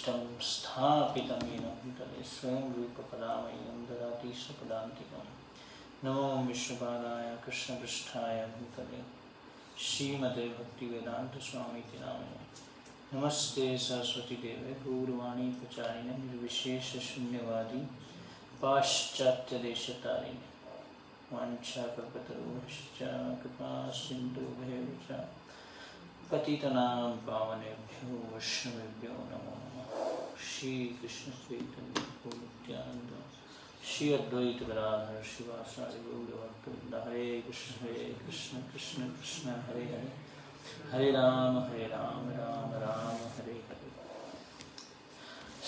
स्थापितं येन भूतले स्वयं रूपकदामयं ददाति स्वपदान्तिकं। नमो विष्णुपादाय कृष्णपृष्ठाय भूतले श्रीमते भक्तिवेदान्तस्वामीति नामिने। नमस्ते सरस्वतीदेवे गौरवाणी प्रचारिणे निर्विशेषशून्यवादी पाश्चात्यदेशतारिणे। वाञ्छाकल्पतरुभ्यश्च कृपासिन्धुभ्यः च पतितनां पावनेभ्यो वैष्णवेभ्यो नमो नमः। श्री कृष्ण चैतन्य प्रभु नित्यानंद श्री अद्वैत गदाधर शिवासादि गौरभक्तवृंद। हरे कृष्ण कृष्ण कृष्ण हरे हरे, हरे राम राम राम हरे हरे।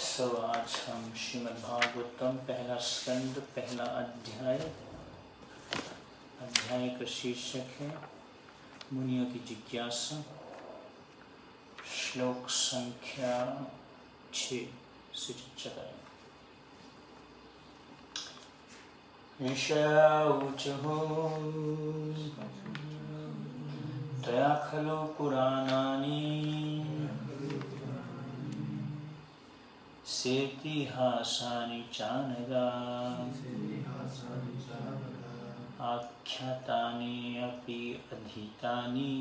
सो आज हम श्रीमद्भागवतम पहला स्कंद पहला अध्याय का शीर्षक है मुनियों की जिज्ञासा। श्लोक संख्या 6 से चला। ऋषयाऊचुः त्वया खलु पुराणानि सेतिहासानि चानघा आख्यातानि अपि अधीतानि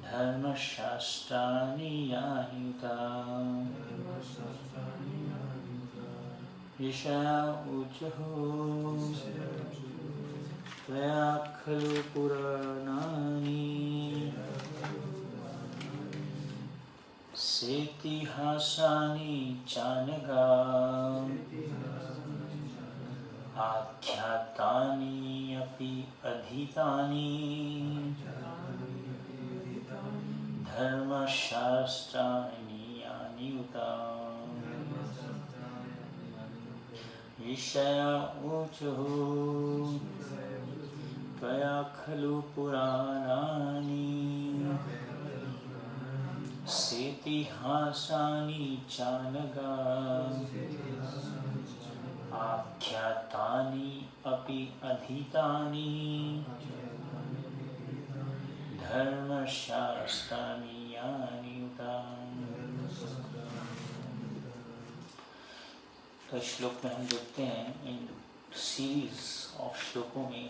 धर्मशास्त्राणि यानिता। ऋषयाऊचुः त्वया खलु पुराणानि सेतिहासानि चानघा आख्यातानि अपि अधीतानि धर्मशास्त्राणि यानिता। ऋषयाऊचुः त्वया खलु पुराणानि सेतिहासानि चानघा आख्यातानि अपि अधीतानि धर्मशास्त्राणि यानिता। तो श्लोक में हम देखते हैं इन सीरीज ऑफ श्लोकों में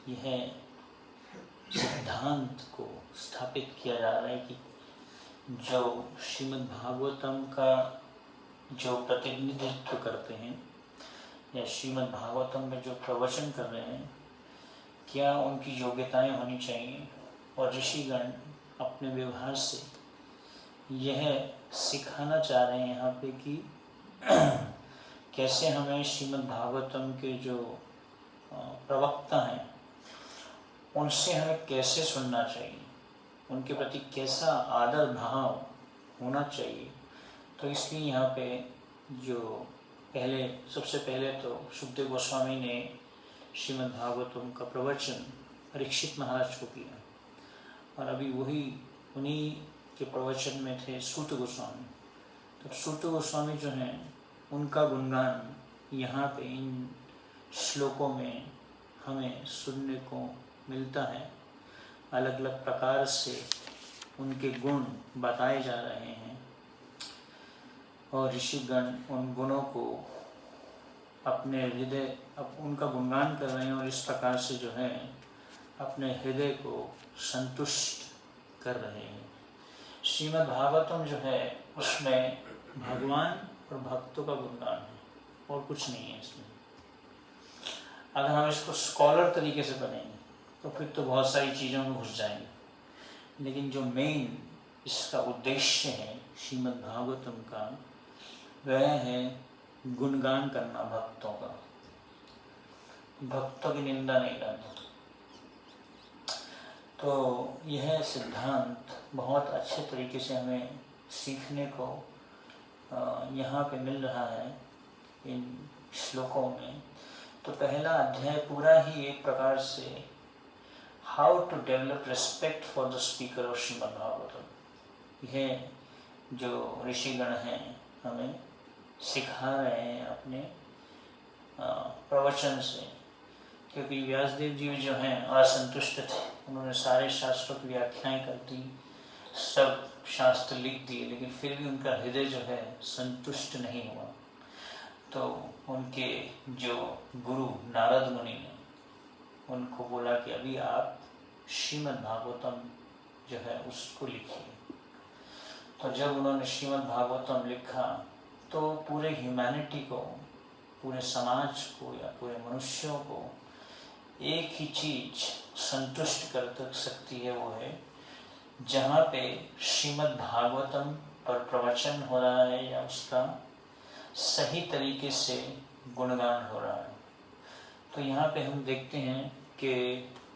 यह सिद्धांत को स्थापित किया जा रहा है कि जो श्रीमद् भागवतम का जो प्रतिनिधित्व करते हैं या श्रीमद् भागवतम में जो प्रवचन कर रहे हैं, क्या उनकी योग्यताएं होनी चाहिए। और ऋषिगण अपने व्यवहार से यह सिखाना चाह रहे हैं यहाँ पे कि कैसे हमें श्रीमद् भागवतम के जो प्रवक्ता हैं उनसे हमें कैसे सुनना चाहिए, उनके प्रति कैसा आदर भाव होना चाहिए। तो इसलिए यहाँ पे जो सबसे पहले तो सुखदेव गोस्वामी ने श्रीमद् भागवतम का प्रवचन परीक्षित महाराज को किया, और अभी उन्हीं के प्रवचन में थे सूत गोस्वामी। तो सूत गोस्वामी जो हैं उनका गुणगान यहाँ पे इन श्लोकों में हमें सुनने को मिलता है। अलग अलग प्रकार से उनके गुण बताए जा रहे हैं और ऋषिगण उन गुणों को अपने हृदय उनका गुणगान कर रहे हैं और इस प्रकार से जो है अपने हृदय को संतुष्ट कर रहे हैं। श्रीमद् भागवतम जो है उसमें भगवान और भक्तों का गुणगान है और कुछ नहीं है इसमें। अगर हम इसको स्कॉलर तरीके से पढ़ेंगे तो फिर तो बहुत सारी चीज़ों में घुस जाएंगे, लेकिन जो मेन इसका उद्देश्य है श्रीमद् भागवतम का वह है गुणगान करना भक्तों का, भक्तों की निंदा नहीं करना। तो यह सिद्धांत बहुत अच्छे तरीके से हमें सीखने को यहाँ पे मिल रहा है इन श्लोकों में। तो पहला अध्याय पूरा ही एक प्रकार से how to develop respect for the speaker of Srimad Bhagavatam, यह जो ऋषिगण हैं हमें सिखा रहे हैं अपने प्रवचन से। क्योंकि व्यासदेव जी जो हैं असंतुष्ट थे, उन्होंने सारे शास्त्रों की व्याख्याएं कर दी, सब शास्त्र लिख दिए, लेकिन फिर भी उनका हृदय जो है संतुष्ट नहीं हुआ। तो उनके जो गुरु नारद मुनि ने उनको बोला कि अभी आप श्रीमद् भागवतम जो है उसको लिखिए। तो जब उन्होंने श्रीमद् भागवतम लिखा तो पूरे ह्यूमैनिटी को, पूरे समाज को या पूरे मनुष्यों को एक ही चीज संतुष्ट कर सकती है, वो है जहाँ पे श्रीमद् भागवतम पर प्रवचन हो रहा है या उसका सही तरीके से गुणगान हो रहा है। तो यहाँ पे हम देखते हैं कि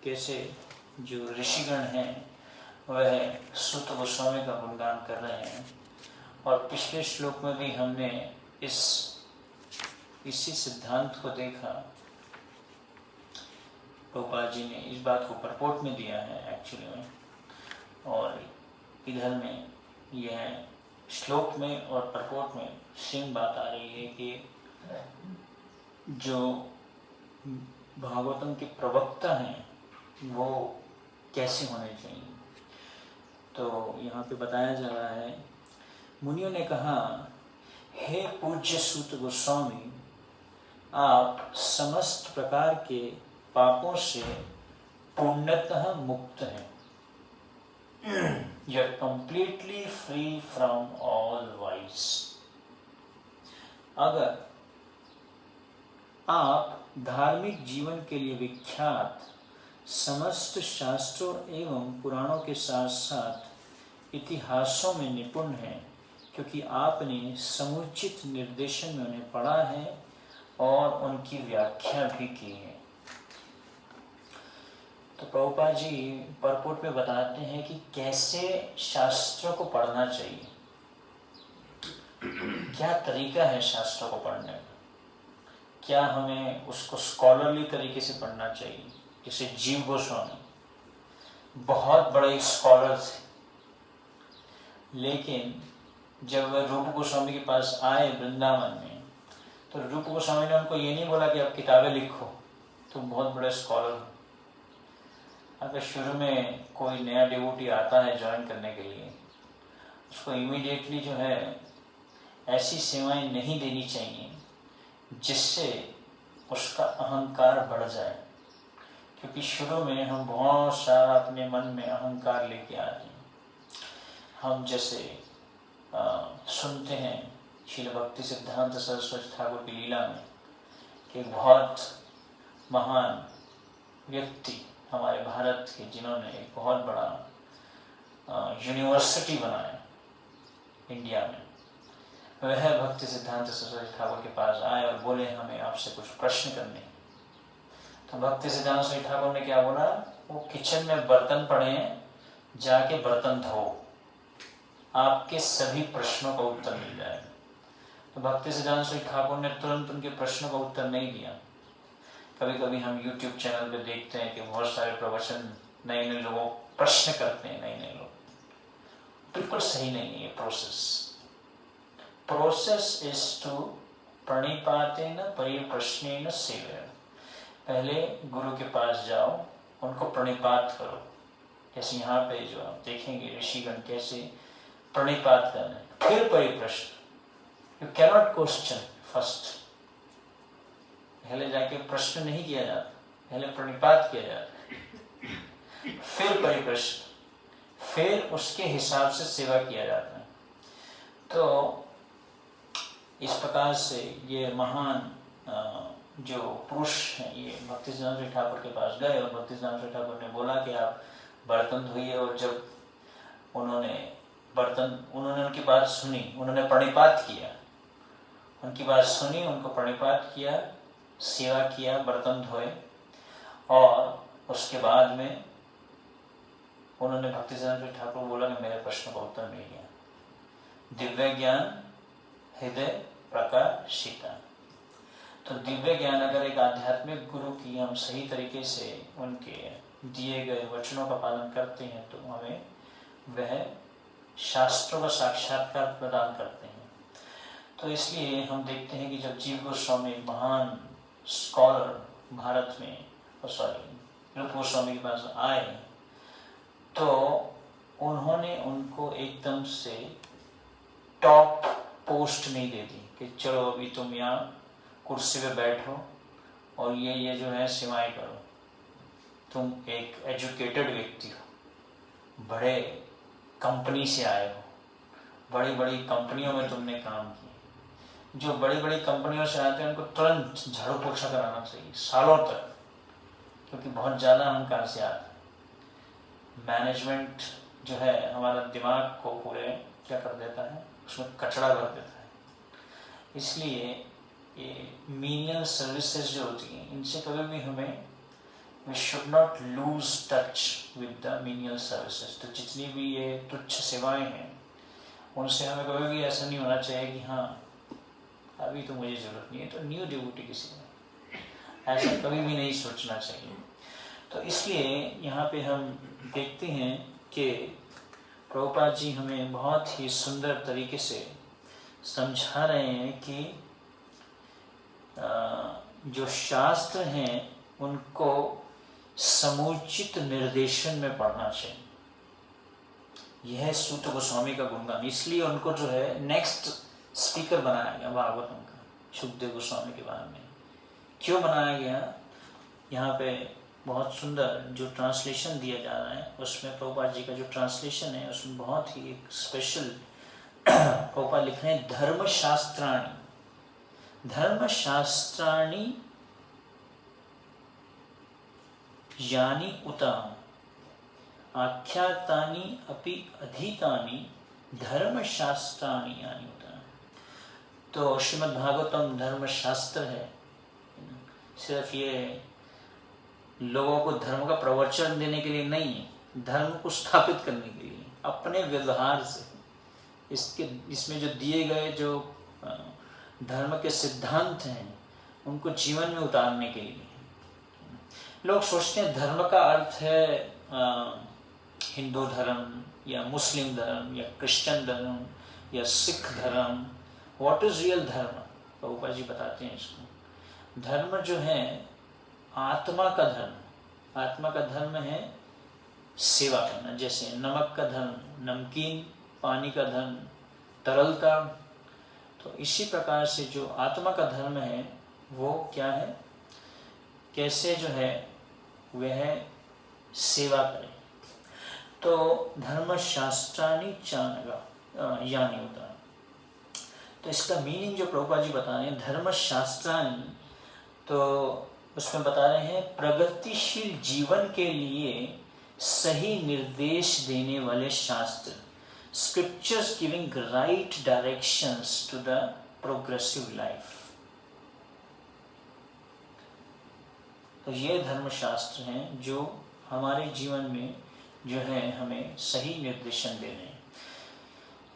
कैसे जो ऋषिगण हैं वह सूत गोस्वामी का गुणगान कर रहे हैं। और पिछले श्लोक में भी हमने इसी सिद्धांत को देखा। प्रभुपाद जी ने इस बात को परपोर्ट में दिया है एक्चुअली में, और इधर में यह श्लोक में और परपोर्ट में सेम बात आ रही है कि जो भागवतम के प्रवक्ता हैं वो कैसे होने चाहिए। तो यहाँ पे बताया जा रहा है, मुनियों ने कहा, हे पूज्य सूत गोस्वामी, आप समस्त प्रकार के पापों से पूर्णतः मुक्त हैं। You are completely free from all vice. अगर आप धार्मिक जीवन के लिए विख्यात समस्त शास्त्रों एवं पुराणों के साथ साथ इतिहासों में निपुण हैं, क्योंकि आपने समुचित निर्देशन में उन्हें पढ़ा है और उनकी व्याख्या भी की है। तो प्रभुपाद जी परपोर्ट में बताते हैं कि कैसे शास्त्रों को पढ़ना चाहिए, क्या तरीका है शास्त्रों को पढ़ने का, क्या हमें उसको स्कॉलरली तरीके से पढ़ना चाहिए। जैसे जीव गोस्वामी बहुत बड़े स्कॉलर थे, लेकिन जब वह रूप गोस्वामी के पास आए वृंदावन में, तो रूप गोस्वामी ने उनको ये नहीं बोला कि आप किताबें लिखो, तुम बहुत बड़े स्कॉलर हो। अगर शुरू में कोई नया डिवोटी आता है ज्वाइन करने के लिए, उसको इमीडिएटली जो है ऐसी सेवाएं नहीं देनी चाहिए जिससे उसका अहंकार बढ़ जाए, क्योंकि शुरू में हम बहुत सारा अपने मन में अहंकार लेके आते हैं। हम जैसे सुनते हैं श्रील भक्ति सिद्धांत सरस्वती ठाकुर की लीला में कि एक बहुत महान व्यक्ति हमारे भारत के, जिन्होंने एक बहुत बड़ा यूनिवर्सिटी बनाया इंडिया में, वह भक्ति सिद्धांत सरस्वती ठाकुर के पास आए और बोले, हमें आपसे कुछ प्रश्न करने हैं। तो भक्ति सिद्धांत सरस्वती ठाकुर ने क्या बोला, वो किचन में बर्तन पड़े हैं, जाके बर्तन धो, आपके सभी प्रश्नों का उत्तर मिल जाएगा। तो भक्ति सिद्धांत सरस्वती ठाकुर ने तुरंत उनके प्रश्नों का उत्तर नहीं दिया। कभी कभी हम YouTube चैनल पे देखते हैं कि बहुत सारे प्रवचन नए नए लोगों प्रश्न करते हैं, नए लोग, बिल्कुल सही नहीं है ये प्रोसेस इज टू प्रणिपातेन परिप्रश्नेन सेवया। पहले गुरु के पास जाओ, उनको प्रणिपात करो। जैसे यहाँ पे जो आप देखेंगे ऋषिगण कैसे प्रणिपात कर रहे हैं, फिर परिप्रश्न। यू कैनॉट क्वेश्चन फर्स्ट, पहले जाके प्रश्न नहीं किया जाता, पहले प्रणिपात किया जाता, फिर परिप्रश्न, फिर उसके हिसाब से सेवा किया जाता है। तो इस प्रकार से ये महान जो पुरुष हैं, ये भक्ति सिद्धांत ठाकुर के पास गए और भक्ति सिद्धांत ठाकुर ने बोला कि आप बर्तन धोइए। और जब उन्होंने उनकी बात सुनी, उन्होंने प्रणिपात किया, उनकी बात सुनी, उनको प्रणिपात किया, सेवा किया, बर्तन धोए, और उसके बाद में उन्होंने भक्ति सिद्धांत ठाकुर बोला कि मेरे प्रश्न का उत्तर मिल गया। दिव्य ज्ञान हृदय प्रकाशिता। तो दिव्य ज्ञान अगर एक आध्यात्मिक गुरु की हम सही तरीके से उनके दिए गए वचनों का पालन करते हैं तो हमें वह शास्त्रों का साक्षात्कार प्रदान करते हैं। तो इसलिए हम देखते हैं कि जब जीव गोस्वामी महान स्कॉलर भारत में रूप गोस्वामी के पास आए तो उन्होंने उनको एकदम से टॉप पोस्ट नहीं दे दी कि चलो अभी तुम यहाँ कुर्सी पे बैठो और ये जो है सेवाएं करो। तुम एक एजुकेटेड व्यक्ति हो, बड़े कंपनी से आए हो, बड़ी बड़ी कंपनियों में तुमने काम किया। जो बड़ी बड़ी कंपनियों से आते हैं उनको तुरंत झाड़ू पोछा कराना चाहिए सालों तक, क्योंकि बहुत ज़्यादा अहंकार से आते हैं। मैनेजमेंट जो है हमारा दिमाग को पूरे क्या कर देता है, उसमें कचरा भर देता है। इसलिए ये मीनियल सर्विसेज जो होती हैं इनसे कभी भी हमें we should not lose touch with the menial services। तो जितनी भी ये तुच्छ सेवाएं हैं उनसे हमें कभी भी ऐसा नहीं होना चाहिए कि हाँ अभी तो मुझे ज़रूरत नहीं है तो न्यू डिवोटी किसी में, ऐसा कभी भी नहीं सोचना चाहिए। तो इसलिए यहाँ पे हम देखते हैं कि प्रभुपाद जी हमें बहुत ही सुंदर तरीके से समझा रहे हैं कि जो शास्त्र हैं उनको समुचित निर्देशन में पढ़ना चाहिए। यह है सूत गोस्वामी का गुणगान, इसलिए उनको जो है नेक्स्ट स्पीकर बनाया गया भागवतम का, सुखदेव गोस्वामी के बारे में। क्यों बनाया गया? यहाँ पे बहुत सुंदर जो ट्रांसलेशन दिया जा रहा है उसमें प्रभुपाद जी का जो ट्रांसलेशन है उसमें बहुत ही एक स्पेशल प्रभुपाद लिख रहे हैं, धर्मशास्त्राणि यानी उता आख्यातानि अपि अधीतानि धर्मशास्त्राणि यानी उता। तो श्रीमद् भागवतम धर्मशास्त्र है, सिर्फ ये लोगों को धर्म का प्रवचन देने के लिए नहीं है, धर्म को स्थापित करने के लिए अपने व्यवहार से इसमें जो दिए गए जो धर्म के सिद्धांत हैं उनको जीवन में उतारने के लिए। लोग सोचते हैं धर्म का अर्थ है हिंदू धर्म या मुस्लिम धर्म या क्रिश्चियन धर्म या सिख धर्म। व्हाट इज रियल धर्म? प्रभुपाद जी बताते हैं इसको। धर्म जो है आत्मा का धर्म, आत्मा का धर्म है सेवा करना। जैसे नमक का धर्म नमकीन, पानी का धर्म तरलता। तो इसी प्रकार से जो आत्मा का धर्म है वो क्या है, कैसे जो है वह सेवा करे। तो धर्मशास्त्राणि यानी होता है। तो इसका मीनिंग जो प्रभुपाद जी बता रहे हैं धर्मशास्त्राणि, तो उसमें बता रहे हैं प्रगतिशील जीवन के लिए सही निर्देश देने वाले शास्त्र, scriptures giving right directions to the progressive life. तो ये धर्मशास्त्र हैं जो हमारे जीवन में जो है हमें सही निर्देशन दे रहे हैं।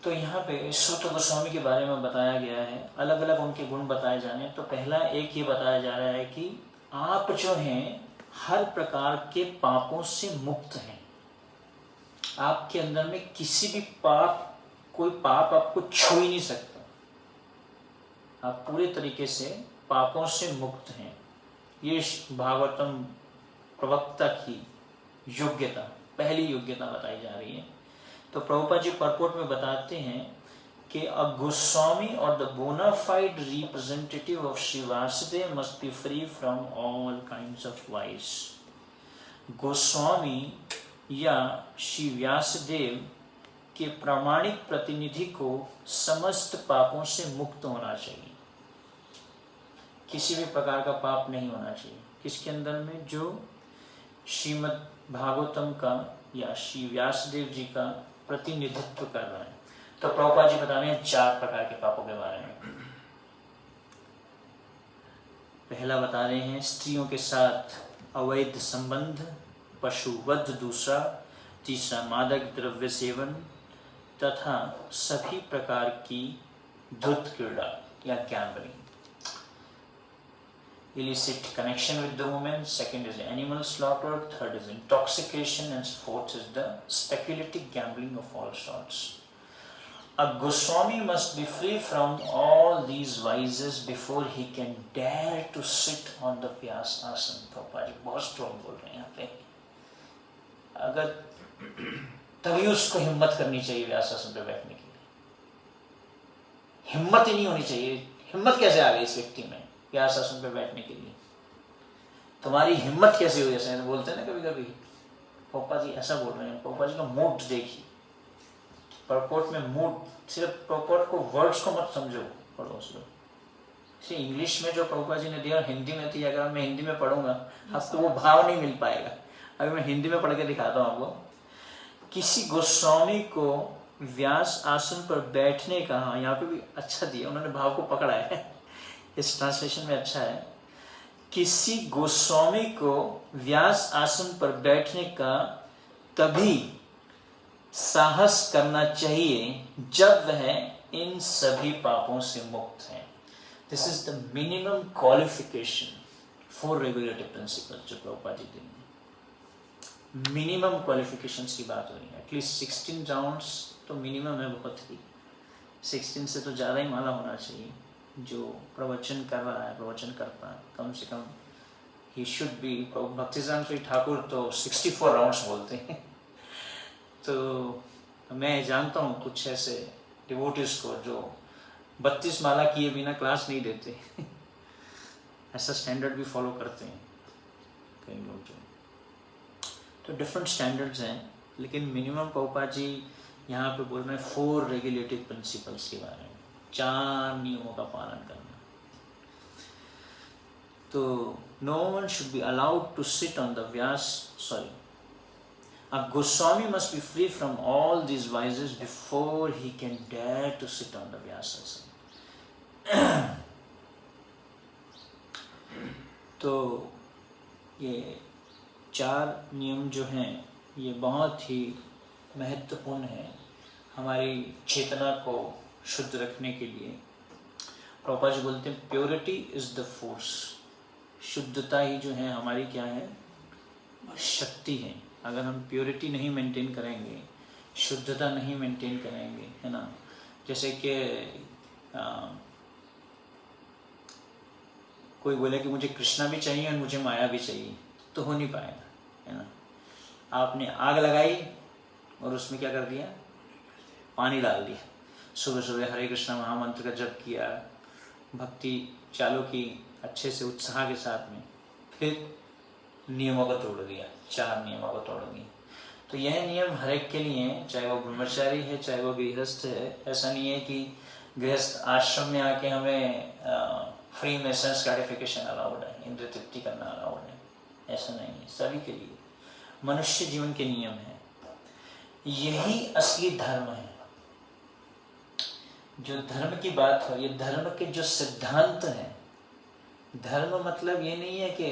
तो यहाँ पे सूत गोस्वामी के बारे में बताया गया है, अलग अलग उनके गुण बताए जाने। तो पहला एक ये बताया जा रहा है कि आप जो हैं हर प्रकार के पापों से मुक्त हैं। आपके अंदर में किसी भी कोई पाप आपको छू ही नहीं सकता। आप पूरे तरीके से पापों से मुक्त हैं। ये भागवतम प्रवक्ता की योग्यता, पहली योग्यता बताई जा रही है। तो प्रभुपाद जी परपोर्ट में बताते हैं कि अ गोस्वामी और the bonafide representative of Shri Vasudev must be free from all kinds of vice. Goswami या श्री व्यासदेव के प्रामाणिक प्रतिनिधि को समस्त पापों से मुक्त होना चाहिए। किसी भी प्रकार का पाप नहीं होना चाहिए किसके अंदर में, जो श्रीमद् भागवतम का या श्री व्यासदेव जी का प्रतिनिधित्व कर रहा है। तो प्रभुपाद जी बता रहे हैं 4 प्रकार के पापों के बारे में। पहला बता रहे हैं स्त्रियों के साथ अवैध संबंध, पशुवध दूसरा, तीसरा मादक द्रव्य सेवन तथा सभी प्रकार की धुत क्रीड़ा या gambling. Illicit connection with the woman, second is animal slaughter, third is intoxication, and fourth is the speculative gambling of all sorts. A Goswami must be free from all these vices before he can dare to sit on the Vyasasana। तो बहुत strong बोल रहे हैं यहाँ पे। अगर तभी उसको हिम्मत करनी चाहिए व्यास आसन पे बैठने के लिए। हिम्मत ही नहीं होनी चाहिए। हिम्मत कैसे आ गई इस व्यक्ति में व्यास आसन पे बैठने के लिए? तुम्हारी हिम्मत कैसे हुई? ऐसे बोलते हैं ना कभी कभी, पोपा जी ऐसा बोल रहे हैं। पोपा जी का मूड देखिए, परपोर्ट में मूड, सिर्फ परपोर्ट को, वर्ड्स को मत समझो, पढ़ो उसको। इंग्लिश में जो प्रभुपाद जी ने दिया हिंदी में थी, अगर मैं हिंदी में पढ़ूंगा अब तो वो भाव नहीं मिल पाएगा। अभी मैं हिंदी में पढ़ के दिखाता हूँ आपको। किसी गोस्वामी को व्यास आसन पर बैठने का, हाँ यहाँ पे भी अच्छा दिया उन्होंने, भाव को पकड़ा है, इस ट्रांसलेशन में अच्छा है। किसी गोस्वामी को व्यास आसन पर बैठने का तभी साहस करना चाहिए जब वह इन सभी पापों से मुक्त है। This is the minimum qualification for regulative principle जो प्रभुपाद जी देंगे। मिनिमम क्वालिफिकेशंस की बात हो रही है। एटलीस्ट 16 राउंड्स तो मिनिमम है, बहुत ही। 16 से तो ज़्यादा ही माला होना चाहिए। जो प्रवचन कर रहा है, प्रवचन करता है, कम से कम ही शुड बी। भक्तिसिद्धांत श्री ठाकुर तो 64 राउंड्स बोलते हैं। तो मैं जानता हूँ कुछ ऐसे डिवोटीज को जो 32 माला किए बिना क्लास नहीं देते। ऐसा स्टैंडर्ड भी फॉलो करते हैं कई लोग जो। तो डिफरेंट स्टैंडर्ड्स हैं, लेकिन मिनिमम प्रभुपाद जी यहाँ पे बोल रहे हैं 4 रेगुलेटिव प्रिंसिपल्स के बारे में, 4 नियमों का पालन करना। तो no one should be allowed to sit on the A Goswami must be free from all these vices before he can dare to sit on the Vyasasana. तो ये 4 नियम जो हैं ये बहुत ही महत्वपूर्ण है हमारी चेतना को शुद्ध रखने के लिए। प्रभुपाद जी बोलते हैं प्योरिटी इज द फोर्स। शुद्धता ही जो है हमारी क्या है, शक्ति है। अगर हम प्योरिटी नहीं मेंटेन करेंगे, शुद्धता नहीं मेंटेन करेंगे, है ना, जैसे कि कोई बोले कि मुझे कृष्णा भी चाहिए और मुझे माया भी चाहिए, तो हो नहीं पाएगा, है ना। आपने आग लगाई और उसमें क्या कर दिया, पानी डाल दिया। सुबह सुबह हरे कृष्णा महामंत्र का जप किया, भक्ति चालू की अच्छे से उत्साह के साथ में, फिर नियमों को तोड़ दिया, 4 नियमों को तोड़ दिया। तो यह नियम हर एक के लिए, चाहे वो ब्रह्मचारी है चाहे वो गृहस्थ है। ऐसा नहीं है कि गृहस्थ आश्रम में आके हमें फ्री में सेंस ग्रेटिफिकेशन अलाउड है, इंद्रिय तृप्ति करना अलाउड है, ऐसा नहीं है। सभी के लिए मनुष्य जीवन के नियम है। यही असली धर्म है। जो धर्म की बात हो, ये धर्म के जो सिद्धांत हैं। धर्म मतलब ये नहीं है कि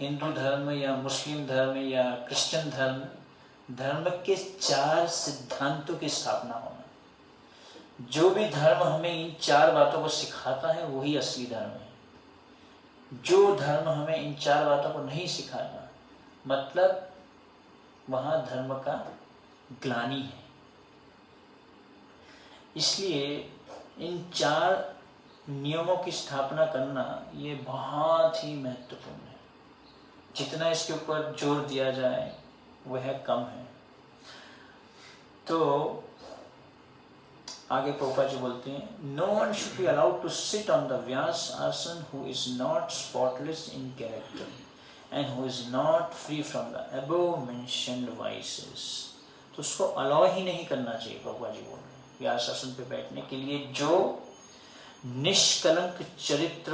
हिंदू धर्म या मुस्लिम धर्म या क्रिश्चियन धर्म। धर्म के 4 सिद्धांतों की स्थापना होना। जो भी धर्म हमें इन 4 बातों को सिखाता है वही असली धर्म है। जो धर्म हमें इन 4 बातों को नहीं सिखाता, मतलब वहां धर्म का ग्लानि है। इसलिए इन 4 नियमों की स्थापना करना ये बहुत ही महत्वपूर्ण है। जितना इसके ऊपर जोर दिया जाए वह कम है। तो आगे प्रभुपाद जी बोलते हैं no one should be allowed to sit on the Vyasa asana who is not spotless in character and who is not free from the above mentioned vices. तो उसको अलाउ ही नहीं करना चाहिए। प्रभुपाद जी बोल रहे हैं व्यास आसन पे बैठने के लिए जो निष्कलंक चरित्र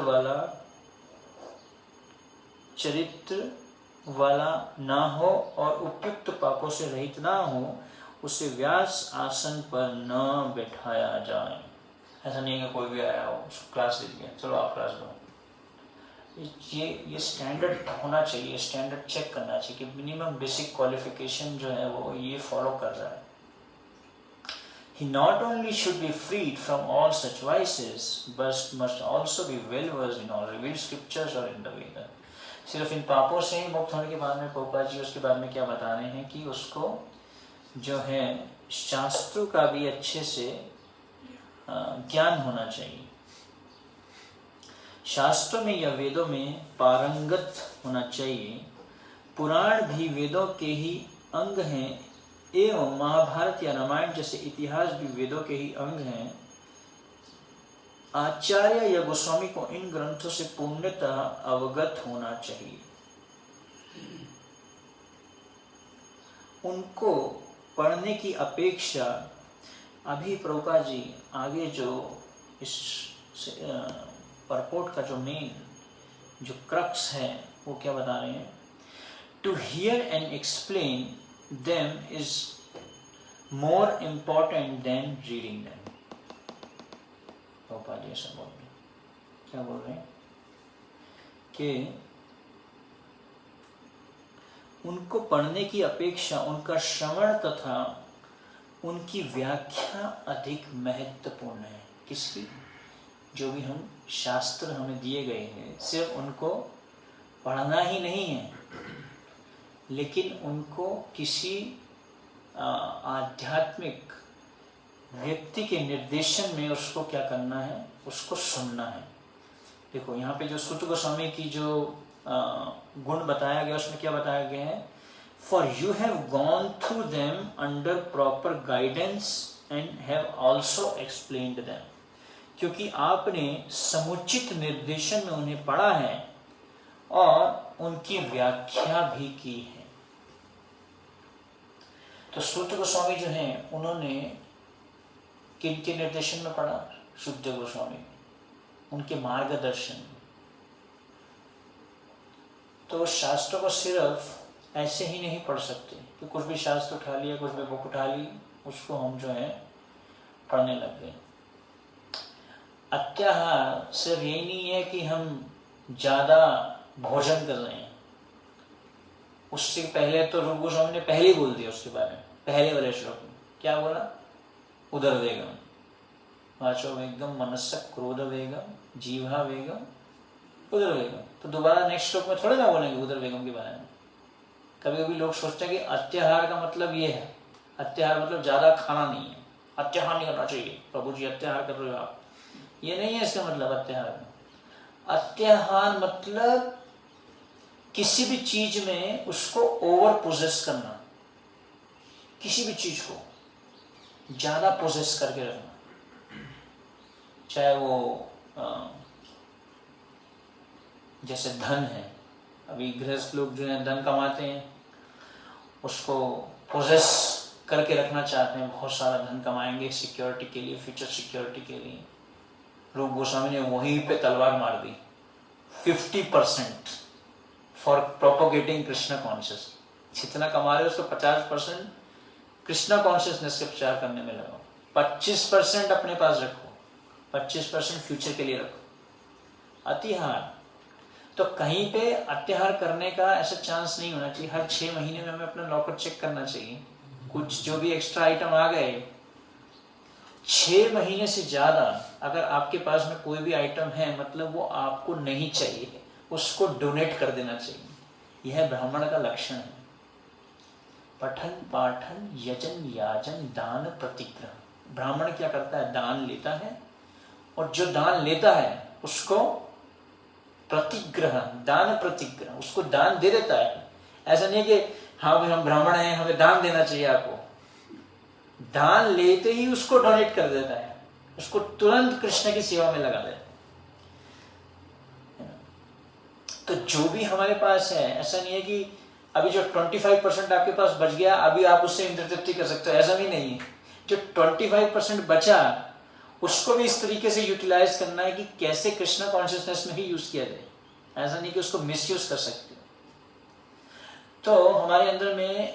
वाला ना हो और उपयुक्त पापों से रहित ना हो, उसे व्यास आसन पर न बैठाया जाए। ऐसा नहीं है कि कोई भी आया हो उसको क्लास दे दिया, चलो आप क्लास दो। ये स्टैंडर्ड होना चाहिए, स्टैंडर्ड चेक करना चाहिए कि मिनिमम बेसिक क्वालिफिकेशन जो है वो ये फॉलो कर रहा है। He not only should be freed from all such vices, but must also be well versed in all revealed scriptures or in the Veda. सिर्फ इन पापों से ही मुक्त होने के बाद में प्रभुपाद जी उसके बाद में क्या बता रहे हैं कि उसको जो है शास्त्रों का भी अच्छे से ज्ञान होना चाहिए। शास्त्रों में या वेदों में पारंगत होना चाहिए। पुराण भी वेदों के ही अंग हैं, एवं महाभारत या रामायण जैसे इतिहास भी वेदों के ही अंग हैं। आचार्य या गोस्वामी को इन ग्रंथों से पूर्णतः अवगत होना चाहिए। उनको पढ़ने की अपेक्षा, अभी प्रभुपाद जी आगे जो इस परपोर्ट का जो मेन जो क्रक्स है वो क्या बता रहे हैं, to hear and explain them is more important than reading them. Prabhupada ji ऐसा बोल रहे हैं, क्या बोल रहे हैं कि उनको पढ़ने की अपेक्षा उनका श्रवण तथा उनकी व्याख्या अधिक महत्वपूर्ण है। किसकी? जो भी हम शास्त्र हमें दिए गए हैं, सिर्फ उनको पढ़ना ही नहीं है, लेकिन उनको किसी आध्यात्मिक व्यक्ति के निर्देशन में उसको क्या करना है, उसको सुनना है। देखो यहाँ पे जो सूत गोस्वामी की जो गुण बताया गया उसमें क्या बताया गया है, for you have gone through them under proper guidance and have also explained them. क्योंकि आपने समुचित निर्देशन में उन्हें पढ़ा है और उनकी व्याख्या भी की है। तो सूत गोस्वामी जो हैं उन्होंने किन के निर्देशन में पढ़ा? शुद्ध गोस्वामी, उनके मार्गदर्शन में। तो शास्त्रों को सिर्फ ऐसे ही नहीं पढ़ सकते कि कुछ भी शास्त्र उठा लिया, कुछ भी बुक उठा ली, उसको हम जो है पढ़ने लग गए। अत्याहार सिर्फ यही नहीं है कि हम ज़्यादा भोजन कर रहे हैं। उससे पहले तो रूप गोस्वामी ने पहले ही बोल दिया उसके बारे में, पहले वाले श्लोक में क्या बोला, उदर वेगम, वाचो वेगम, मनस्सक क्रोध वेगम, जीवा वेगम, उदर वेगम। तो दोबारा नेक्स्ट श्लोक में थोड़े ना बोलेंगे उदर वेगम के बारे में। कभी कभी लोग सोचते हैं कि अत्याहार का मतलब ये है, अत्याहार मतलब ज्यादा खाना नहीं है, अत्याहार नहीं करना चाहिए, प्रभु जी अत्याहार कर रहे हो आप, ये नहीं है इसका मतलब। अत्याहार मतलब किसी भी चीज में उसको ओवर पोजेस करना, किसी भी चीज को ज्यादा पोजेस करके रखना, चाहे वो जैसे धन है। अभी गृहस्थ लोग जो है धन कमाते हैं, उसको पोजेस करके रखना चाहते हैं, बहुत सारा धन कमाएंगे सिक्योरिटी के लिए, फ्यूचर सिक्योरिटी के लिए। रूप गोस्वामी ने वहीं पे तलवार मार दी, 50% फॉर प्रोपोगेटिंग कृष्णा कॉन्शियस। जितना कमा रहे हो उसको 50% कृष्णा कॉन्शियसनेस के प्रचार करने में लगाओ, 25% अपने पास रखो, 25% फ्यूचर के लिए रखो। अतिहार तो कहीं पे अत्याहार करने का ऐसा चांस नहीं होना चाहिए। हर 6 महीने में हमें अपना लॉकर चेक करना चाहिए। कुछ जो भी एक्स्ट्रा आइटम आ गए, 6 महीने से ज्यादा अगर आपके पास में कोई भी आइटम है, मतलब वो आपको नहीं चाहिए, उसको डोनेट कर देना चाहिए। यह ब्राह्मण का लक्षण है। पठन पाठन यजन याजन दान प्रतिग्रह। ब्राह्मण क्या करता है? दान लेता है, और जो दान लेता है उसको प्रतिग्रह, दान प्रतिग्रह, उसको दान दे देता है। ऐसा नहीं कि हाँ भाई हम ब्राह्मण हैं हमें दान देना चाहिए आपको, दान लेते ही उसको डोनेट कर देता है, उसको तुरंत कृष्ण की सेवा में लगा देता है। तो जो भी हमारे पास है, ऐसा नहीं है कि अभी जो 25% आपके पास बच गया अभी आप उससे इंद्र तृप्ति कर सकते हो, ऐसा भी नहीं है। जो 25% बचा उसको भी इस तरीके से यूटिलाइज करना है कि कैसे कृष्णा कॉन्शियसनेस में ही यूज किया जाए। ऐसा नहीं कि उसको मिसयूज कर सकते। तो हमारे अंदर में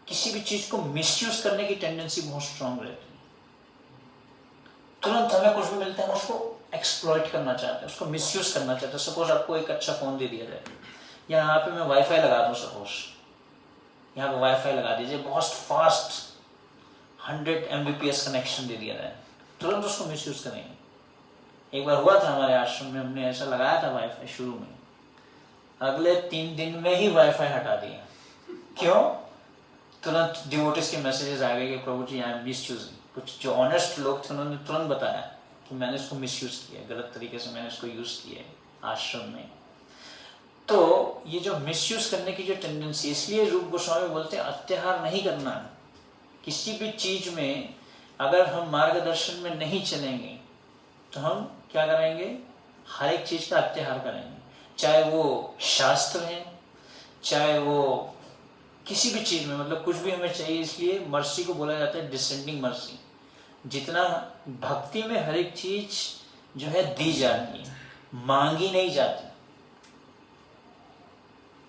किसी भी चीज को मिसयूज करने की टेंडेंसी बहुत स्ट्रांग रहती है। तुरंत हमें कुछ भी मिलता है उसको एक्सप्लॉइट करना चाहते हैं, उसको मिसयूज करना चाहते हैं। सपोज आपको एक अच्छा फोन दे दिया जाए, यहाँ पे मैं वाईफाई लगा दूं, सपोज यहाँ पे वाईफाई लगा दीजिए, बहुत फास्ट 100 Mbps कनेक्शन दे दिया जाए, तुरंत उसको मिसयूज करेंगे। एक बार हुआ था हमारे आश्रम में, हमने ऐसा लगाया था वाईफाई शुरू में, अगले 3 दिन में ही वाईफाई हटा दिया। क्यों? तुरंत डिवोटिस के मैसेजेस आ गए कि प्रभु जी यहाँ मिसयूजिंग। कुछ जो ऑनेस्ट लोग थे उन्होंने तुरंत बताया कि मैंने इसको मिसयूज किया, गलत तरीके से मैंने इसको यूज किया है आश्रम में। तो ये जो मिसयूज करने की जो टेंडेंसी, इसलिए रूप गोस्वामी बोलते हैं अत्याहार नहीं करना है। किसी भी चीज में अगर हम मार्गदर्शन में नहीं चलेंगे तो हम क्या करेंगे, हर एक चीज का अत्याहार करेंगे, चाहे वो शास्त्र है, चाहे वो किसी भी चीज में, मतलब कुछ भी हमें चाहिए। इसलिए मर्सी को बोला जाता है डिसेंडिंग मर्सी। जितना भक्ति में हर एक चीज जो है दी जाती है, मांगी नहीं जाती,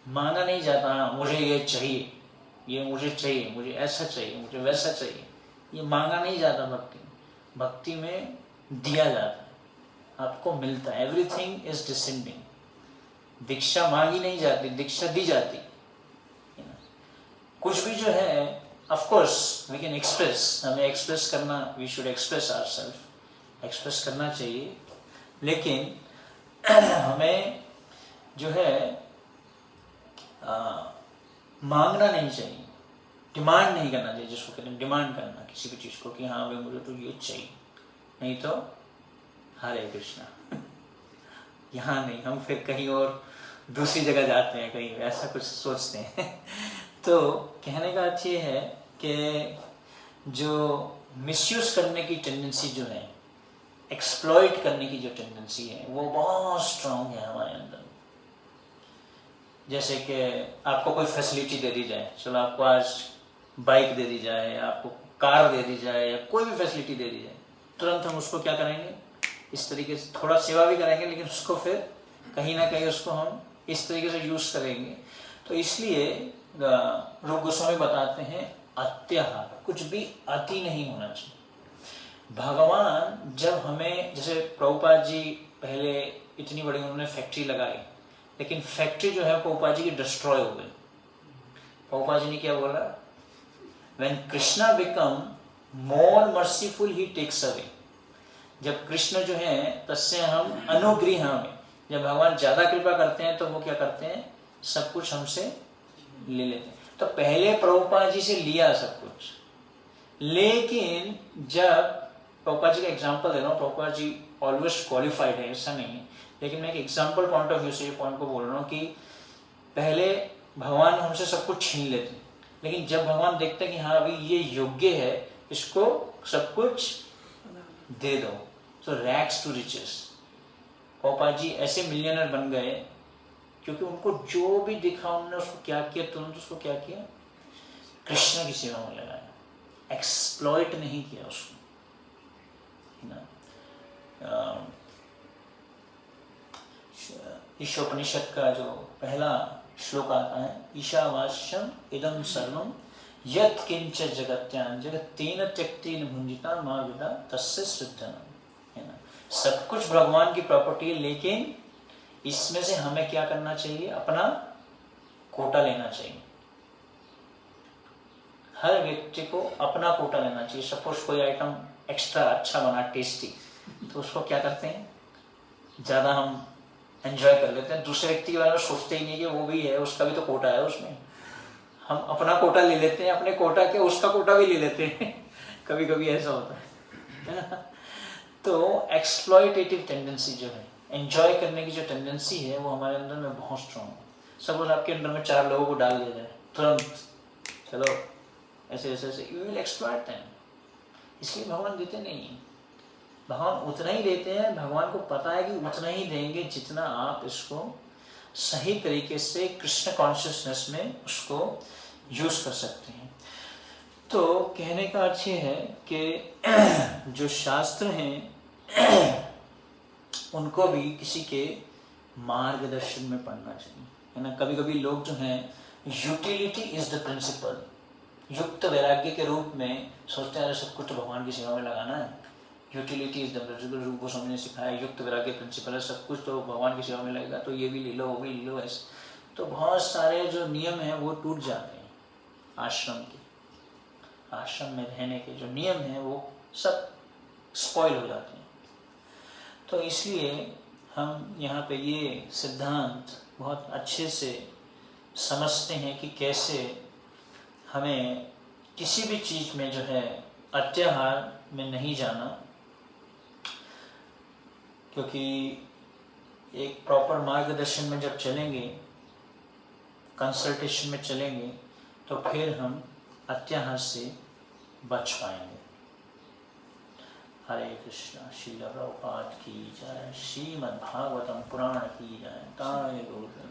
मांगा नहीं जाता, हाँ मुझे ये चाहिए, ये मुझे चाहिए, मुझे ऐसा चाहिए, मुझे वैसा चाहिए, ये मांगा नहीं जाता। भक्ति में दिया जाता है, आपको मिलता है। Everything is descending. दीक्षा मांगी नहीं जाती, दीक्षा दी जाती। कुछ भी जो है of course we can express, हमें एक्सप्रेस करना, we should express ourselves, express करना चाहिए, लेकिन हमें जो है मांगना नहीं चाहिए, डिमांड नहीं करना चाहिए, जिसको कहते हैं डिमांड करना किसी भी चीज को कि हाँ भाई मुझे तो ये चाहिए, नहीं तो हरे कृष्णा। यहाँ नहीं, हम फिर कहीं और दूसरी जगह जाते हैं, कहीं ऐसा कुछ सोचते हैं। तो कहने का अर्थ ये है कि जो मिसयूज करने की टेंडेंसी जो है, एक्सप्लॉइट करने की जो टेंडेंसी है, वो बहुत स्ट्रांग है हमारे अंदर। जैसे कि आपको कोई फैसिलिटी दे दी जाए, चलो आपको आज बाइक दे दी जाए, आपको कार दे दी जाए, या कोई भी फैसिलिटी दे दी जाए, तुरंत हम उसको क्या करेंगे, इस तरीके से थोड़ा सेवा भी करेंगे, लेकिन उसको फिर कहीं ना कहीं उसको हम इस तरीके से यूज करेंगे। तो इसलिए रूप गोस्वामी बताते हैं अत्याहार, कुछ भी अति नहीं होना चाहिए। भगवान जब हमें, जैसे प्रभुपाद जी पहले इतनी बड़ी उन्होंने फैक्ट्री लगाई, लेकिन फैक्ट्री जो है प्रभुपाद जी की डिस्ट्रॉय हो गई। प्रभुपाद जी ने क्या बोला, when Krishna become more merciful he takes away. जब कृष्ण जो है तस्य हम अनुग्रह में, जब भगवान ज्यादा कृपा करते हैं तो वो क्या करते हैं, सब कुछ हमसे ले लेते हैं। तो पहले प्रभुपाद जी से लिया सब कुछ, लेकिन जब प्रभुपाद जी का एग्जांपल दे रहा हूँ, प्रभुपाद जी ऑलवेज क्वालिफाइड है ऐसा नहीं है, लेकिन मैं एक एग्जांपल पॉइंट ऑफ व्यू से ये पॉइंट को बोल रहा हूँ कि पहले भगवान हमसे सब कुछ छीन लेते, लेकिन जब भगवान देखते हैं कि हाँ अभी ये योग्य है, इसको सब कुछ दे दो, तो rags to riches. Prabhupada ji ऐसे मिलियनर बन गए क्योंकि उनको जो भी दिखा उन्होंने उसको क्या किया, तुरंत उसको क्या किया, कृष्ण की सेवा में लगाया, एक्सप्लॉइट नहीं किया उसको, है ना। ईशोपनिषद का जो पहला श्लोक आता है, ईशावास्यम इदं सर्वं यत् किंच जगत्यां जगत्तेन त्यक्तेन भुंजिता मा विदा तस्य सिद्धनम, है ना। सब कुछ भगवान की प्रॉपर्टी है, लेकिन इसमें से हमें क्या करना चाहिए, अपना कोटा लेना चाहिए। हर व्यक्ति को अपना कोटा लेना चाहिए। सपोज कोई आइटम एक्स्ट्रा अच्छा बना, टेस्टी, तो उसको क्या करते हैं, ज्यादा हम एंजॉय कर लेते हैं, दूसरे व्यक्ति के बारे में सोचते ही नहीं कि वो भी है, उसका भी तो कोटा है उसमें। हम अपना कोटा ले लेते हैं, अपने कोटा के उसका कोटा भी ले लेते हैं। कभी कभी ऐसा होता है ना। तो एक्सप्लॉइटेटिव टेंडेंसी जो है, एंजॉय करने की जो टेंडेंसी है, वो हमारे अंदर में बहुत स्ट्रॉन्ग है। सपोज आपके अंदर में 4 लोगों को डाल दिया जाए तुरंत, चलो ऐसे ऐसे ऐसे, यू विल एक्सप्लॉइट देम। इसलिए भगवान देते नहीं है, भगवान उतना ही देते हैं। भगवान को पता है कि उतना ही देंगे जितना आप इसको सही तरीके से कृष्ण कॉन्शियसनेस में उसको यूज कर सकते हैं। तो कहने का अर्थ ये है कि जो शास्त्र हैं उनको भी किसी के मार्गदर्शन में पढ़ना चाहिए, है ना। कभी कभी लोग जो हैं, यूटिलिटी इज द प्रिंसिपल, युक्त वैराग्य के रूप में सोचते हैं सब कुछ तो भगवान की सेवा में लगाना है। यूटिलिटी इज द प्रिंसिपल, रूप गोस्वामी ने सिखाया, युक्त वैराग्य प्रिंसिपल है, सब कुछ तो भगवान की सेवा में लगेगा, तो ये भी ले लो, वो भी ले लो, ऐसे। तो बहुत सारे जो नियम हैं वो टूट जाते हैं। आश्रम में रहने के जो नियम हैं वो सब स्पॉइल हो जाते हैं। तो इसलिए हम यहाँ पे ये सिद्धांत बहुत अच्छे से समझते हैं कि कैसे हमें किसी भी चीज़ में जो है अत्याहार में नहीं जाना, क्योंकि एक प्रॉपर मार्गदर्शन में जब चलेंगे, कंसल्टेशन में चलेंगे, तो फिर हम अत्याहार से बच पाएंगे। हरे कृष्णा। श्रील प्रभुपाद की जय। श्रीमद् भागवतम पुराण की जय। तारे गौर।